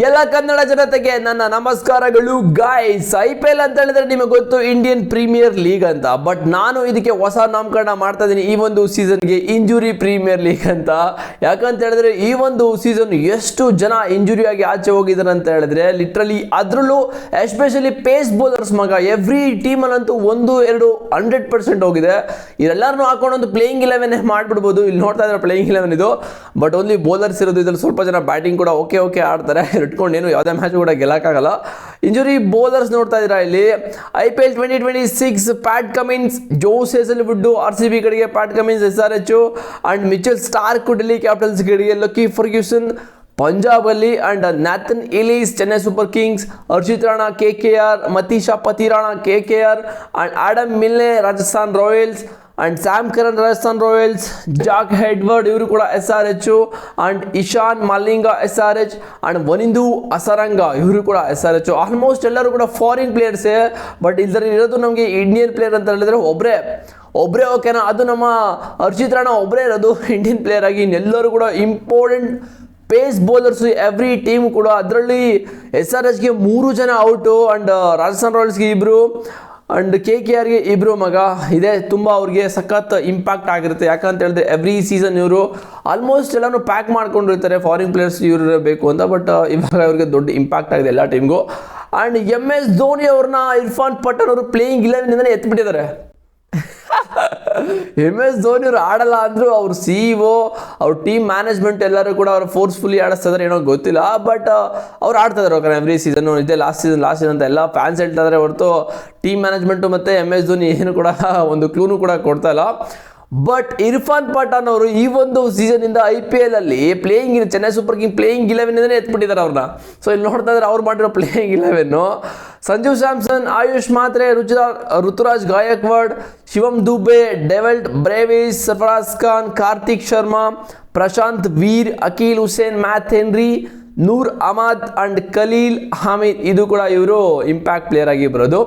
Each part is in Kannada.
ಎಲ್ಲ ಕನ್ನಡ ಜನತೆಗೆ ನನ್ನ ನಮಸ್ಕಾರಗಳು ಗಾಯ್ಸ್. IPL ಅಂತ ಹೇಳಿದ್ರೆ ನಿಮಗೆ ಗೊತ್ತು, ಇಂಡಿಯನ್ ಪ್ರೀಮಿಯರ್ ಲೀಗ್ ಅಂತ. ಬಟ್ ನಾನು ಇದಕ್ಕೆ ಹೊಸ ನಾಮಕರಣ ಮಾಡ್ತಾ ಇದ್ದೀನಿ ಈ ಒಂದು ಸೀಸನ್ಗೆ, ಇಂಜುರಿ ಪ್ರೀಮಿಯರ್ ಲೀಗ್ ಅಂತ. ಯಾಕಂತ ಹೇಳಿದ್ರೆ ಈ ಒಂದು ಸೀಸನ್ ಎಷ್ಟು ಜನ ಇಂಜುರಿ ಆಗಿ ಆಚೆ ಹೋಗಿದ್ದಾರೆ ಅಂತ ಹೇಳಿದ್ರೆ ಲಿಟ್ರಲಿ, ಅದರಲ್ಲೂ ಎಸ್ಪೆಷಲಿ ಪೇಸ್ ಬೌಲರ್ಸ್ ಮಗ, ಎವ್ರಿ ಟೀಮಲ್ಲಂತೂ 1-2 100% ಹೋಗಿದೆ. ಇದೆಲ್ಲರನ್ನೂ ಹಾಕೊಂಡು ಒಂದು ಪ್ಲೇಯಿಂಗ್ 11 ಮಾಡಿಬಿಡ್ಬೋದು. ಇಲ್ಲಿ ನೋಡ್ತಾ ಇದ್ದಾರೆ ಪ್ಲೇಯಿಂಗ್ 11 ಇದು, ಬಟ್ ಓನ್ಲಿ ಬೌಲರ್ಸ್ ಇರೋದು. ಇದ್ರಲ್ಲಿ ಸ್ವಲ್ಪ ಜನ ಬ್ಯಾಟಿಂಗ್ ಕೂಡ ಓಕೆ ಆಡ್ತಾರೆ. ಇಟ್ಕೊಂಡು ಏನು ಯಾವುದೇ ಮ್ಯಾಚ್ ಕೂಡ ಗೆಲ್ಲಕ್ಕಾಗಲ್ಲ. ಇಂಜುರಿ ಬೌಲರ್ಸ್ ನೋಡ್ತಾ ಇದ್ದೀರಾ ಇಲ್ಲಿ. IPL 2026 Pat Cummins, Josh Hazlewood RCB ಕಡೆಗೆ, Pat Cummins SRH and Mitchell Starc Delhi Capitals ಕಡೆಗೆ, ಲಕ್ಕಿ ಫರ್ಗ್ಯೂಸನ್ ಪಂಜಾಬ್ ಅಲ್ಲಿ, and Nathan Ellis Chennai Super Kings, Harshit Rana KKR, Matheesha Pathirana KKR, and Adam Milne Rajasthan Royals, and Sam Curran Rajasthan Royals, Jack Edwards ಇವರು ಕೂಡ SRH, and Eshan Malinga SRH, and Wanindu Hasaranga ಇವರು ಕೂಡ SRH. ಆಲ್ಮೋಸ್ಟ್ ಎಲ್ಲರೂ ಕೂಡ ಫಾರಿನ್ ಪ್ಲೇಯರ್ಸೇ. ಬಟ್ ಇದರಲ್ಲಿ ಇರೋದು ನಮಗೆ ಇಂಡಿಯನ್ ಪ್ಲೇಯರ್ ಅಂತ ಹೇಳಿದ್ರೆ ಒಬ್ಬರೇ ಓಕೆನಾ, ಅದು ನಮ್ಮ ಹರ್ಷಿತ್ ರಾಣಾ ಒಬ್ಬರೇ ಇರೋದು ಇಂಡಿಯನ್ ಪ್ಲೇಯರ್ ಆಗಿ. ಇನ್ನೆಲ್ಲರೂ ಕೂಡ important pace bowlers every team ಕೂಡ. ಅದರಲ್ಲಿ SRHಗೆ 3 ಜನ ಔಟು, ಅಂಡ್ ರಾಜಸ್ಥಾನ್ ರಾಯಲ್ಸ್ಗೆ 2 ಅಂಡ್ KKRಗೆ 2 ಮಗ. ಇದೇ ತುಂಬ ಅವ್ರಿಗೆ ಸಖತ್ ಇಂಪ್ಯಾಕ್ಟ್ ಆಗಿರುತ್ತೆ. ಯಾಕಂತ ಹೇಳಿದ್ರೆ ಎವ್ರಿ ಸೀಸನ್ ಇವರು ಆಲ್ಮೋಸ್ಟ್ ಎಲ್ಲನೂ ಪ್ಯಾಕ್ ಮಾಡ್ಕೊಂಡಿರ್ತಾರೆ ಫಾರಿನ್ ಪ್ಲೇಯರ್ಸ್ ಇವರು ಇರಬೇಕು ಅಂತ. ಬಟ್ ಇವಾಗ ಅವ್ರಿಗೆ ದೊಡ್ಡ ಇಂಪ್ಯಾಕ್ಟ್ ಆಗಿದೆ ಎಲ್ಲ ಟೀಮ್ಗೂ. ಆ್ಯಂಡ್ MS ಧೋನಿ ಅವ್ರನ್ನ ಇರ್ಫಾನ್ ಪಠಾನ್ ಅವರು ಪ್ಲೇಯಿಂಗ್ 11 ಎತ್ಬಿಟ್ಟಿದ್ದಾರೆ. MS ಧೋನಿ ಅವರು ಆಡಲ್ಲ ಅಂದ್ರು ಅವ್ರ CEO, ಅವ್ರ ಟೀಮ್ ಮ್ಯಾನೇಜ್ಮೆಂಟ್ ಎಲ್ಲರೂ ಕೂಡ ಅವ್ರು ಫೋರ್ಸ್ಫುಲಿ ಆಡಿಸ್ತಿದ್ದಾರೆ, ಏನೋ ಗೊತ್ತಿಲ್ಲ. ಬಟ್ ಅವ್ರು ಆಡ್ತಾ ಇದ್ದಾರೆ ಎವ್ರಿ ಸೀಸನ್. ಇದೇ ಲಾಸ್ಟ್ ಸೀಸನ್ ಅಂತ ಎಲ್ಲ ಫ್ಯಾನ್ಸ್ ಹೇಳ್ತಾ ಇದ್ದಾರೆ ಹೊರತು ಟೀಮ್ ಮ್ಯಾನೇಜ್ಮೆಂಟು ಮತ್ತು MS ಧೋನಿ ಏನು ಕೂಡ ಒಂದು ಕ್ಲೂನು ಕೂಡ ಕೊಡ್ತಾ ಇಲ್ಲ. ಬಟ್ ಇರ್ಫಾನ್ ಪಠಾನ್ ಅವರು ಈ ಒಂದು ಸೀಸನಿಂದ IPL ಅಲ್ಲಿ playing Chennai super king playing 11 ಎತ್ಬಿಟ್ಟಿದ್ದಾರೆ ಅವ್ರನ್ನ. ಸೊ ಇಲ್ಲಿ ನೋಡ್ತಾ ಇದ್ದಾರೆ ಅವ್ರು ಮಾಡಿರೋ playing 11. Sanju Samson, Ayush Mhatre, Ruturaj Gaikwad, Shivam Dube, Dewald Brevis, Sarfaraz Khan, Kartik Sharma, Prashant Veer, Akeal Hosein, Matt Henry, Noor Ahmad and Khaleel Hameed ಇದು ಕೂಡ ಇವರು ಇಂಪ್ಯಾಕ್ಟ್ ಪ್ಲೇಯರ್ ಆಗಿ ಬರೋದು.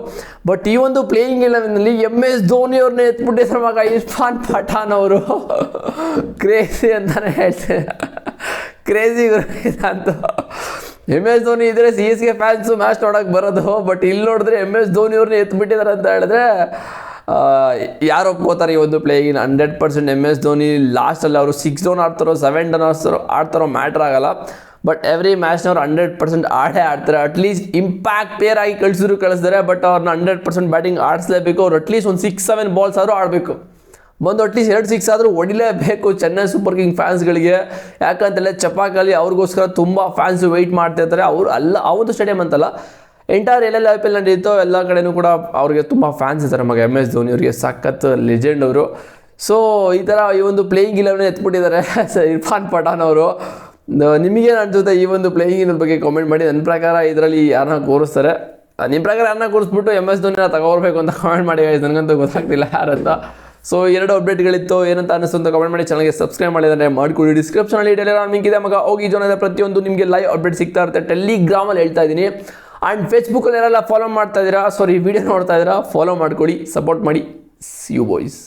ಬಟ್ ಈ ಒಂದು ಪ್ಲೇಯಿಂಗ್ 11ನಲ್ಲಿ MS ಧೋನಿ ಅವ್ರನ್ನ ಎತ್ಬಿಟ್ಟಿದ್ದಾರೆ ಮಗ ಇರ್ಫಾನ್ ಪಠಾನ್ ಅವರು. ಕ್ರೇಜಿ ಅಂತಾನೆ ಹೇಳ್ತೇನೆ, ಕ್ರೇಜಿ ಅಂತ. MS ಧೋನಿ ಇದ್ರೆ CSK ಫ್ಯಾನ್ಸು ಮ್ಯಾಚ್ ನೋಡೋಕೆ ಬರೋದು. ಬಟ್ ಇಲ್ಲಿ ನೋಡಿದ್ರೆ MS ಧೋನಿ ಅವ್ರನ್ನ ಎತ್ಬಿಟ್ಟಿದ್ದಾರೆ ಅಂತ ಹೇಳಿದ್ರೆ ಯಾರು ಒಪ್ಕೋತಾರೆ ಈ ಒಂದು ಪ್ಲೇಯಿಂಗ್ 100%. MS ಧೋನಿ ಲಾಸ್ಟಲ್ಲಿ ಅವರು 6 ಡೌನ್ ಆಡ್ತಾರೋ 7 ಡೌನ್ ಆಡ್ತಾರೋ ಮ್ಯಾಟ್ರ್ ಆಗಲ್ಲ. ಬಟ್ ಎವ್ರಿ ಮ್ಯಾಚ್ನವ್ರು 100% ಆಡ್ತಾರೆ. ಅಟ್ಲೀಸ್ಟ್ ಇಂಪ್ಯಾಕ್ಟ್ ಪ್ಲೇಯರ್ ಆಗಿ ಕಳಿಸ್ತಾರೆ. ಬಟ್ ಅವ್ರನ್ನ 100% ಬ್ಯಾಟಿಂಗ್ ಆಡಿಸ್ಲೇಬೇಕು. ಅವ್ರು ಅಟ್ಲೀಸ್ಟ್ ಒಂದು 6-7 ಬಾಲ್ಸ್ ಆದರೂ ಆಡಬೇಕು. ಬಂದು ಅಟ್ಲೀಸ್ಟ್ 2 6 ಆದರೂ ಹೊಡಿಲೇಬೇಕು ಚೆನ್ನೈ ಸೂಪರ್ ಕಿಂಗ್ ಫ್ಯಾನ್ಸ್ಗಳಿಗೆ. ಯಾಕಂತೇಳಿ ಚಪಾಕಲ್ಲಿ ಅವ್ರಿಗೋಸ್ಕರ ತುಂಬ ಫ್ಯಾನ್ಸು ವೆಯ್ಟ್ ಮಾಡ್ತಿರ್ತಾರೆ. ಅವರು ಅಲ್ಲ ಆ ಒಂದು ಸ್ಟೇಡಿಯಂ ಅಂತಲ್ಲ, ಎಂಟೈರ್ ಎಲ್ಲೆಲ್ಲ IPL ನಡೀತೋ ಎಲ್ಲ ಕಡೆಯೂ ಕೂಡ ಅವ್ರಿಗೆ ತುಂಬ ಫ್ಯಾನ್ಸ್ ಇದ್ದಾರೆ ಮಗ MS ಧೋನಿ ಅವರಿಗೆ. ಸಖತ್ ಲೆಜೆಂಡ್ ಅವರು. ಸೊ ಈ ಥರ ಈ ಒಂದು ಪ್ಲೇಯಿಂಗ್ 11 ಎತ್ಬಿಟ್ಟಿದ್ದಾರೆ ಇರ್ಫಾನ್ ಪಠಾನ್ ಅವರು. ನಿಮಗೇನು ಅನ್ಸುತ್ತೆ ಈ ಒಂದು ಪ್ಲೇಯಿಂಗ್ ಬಗ್ಗೆ ಕಾಮೆಂಟ್ ಮಾಡಿ. ನನ್ನ ಪ್ರಕಾರ ಇದರಲ್ಲಿ ಯಾರನ್ನ ಕೂರಿಸ್ತಾರೆ, ನಿಮ್ಮ ಪ್ರಕಾರ ಯಾರನ್ನ ಕೂರಿಸ್ಬಿಟ್ಟು MS ಧೋನಿನ ತಗೋರ್ಬೇಕು ಅಂತ ಕಾಮೆಂಟ್ ಮಾಡಿ. ನನಗಂತೂ ಗೊತ್ತಾಗ್ತಿಲ್ಲ ಯಾರಂತ. ಸೊ 2 ಅಪ್ಡೇಟ್ಗಳಿತ್ತು, ಏನಂತ ಅನ್ನಿಸ್ತು ಅಂತ ಕಾಮೆಂಟ್ ಮಾಡಿ. ಚಾನಲ್ಗೆ ಸಬ್ಸ್ಕ್ರೈಬ್ ಮಾಡಿದರೆ ಮಾಡ್ಕೊಳ್ಳಿ. ಡಿಸ್ಕ್ರಿಪ್ಷನಲ್ಲಿ ಟೆಲಿಗ್ರಾಮ್ ಲಿಂಕ್ ಇದೆ ಮಗ, ಹೋಗಿ ಜಾಯ್ನ್ ಆದ ಪ್ರತಿಯೊಂದು ನಿಮಗೆ ಲೈವ್ ಅಪ್ಡೇಟ್ ಸಿಗ್ತಾ ಇರುತ್ತೆ. ಟೆಲಿಗ್ರಾಮಲ್ಲಿ ಹೇಳ್ತಾ ಇದ್ದೀನಿ. ಆ್ಯಂಡ್ ಫೇಸ್ಬುಕ್ಕಲ್ಲಿ ಯಾರೆಲ್ಲ ಫಾಲೋ ಮಾಡ್ತಾ ಇದ್ದೀರಾ, ವಿಡಿಯೋ ನೋಡ್ತಾ ಇದ್ದೀರಾ, ಫಾಲೋ ಮಾಡ್ಕೊಳ್ಳಿ, ಸಪೋರ್ಟ್ ಮಾಡಿ. See you boys.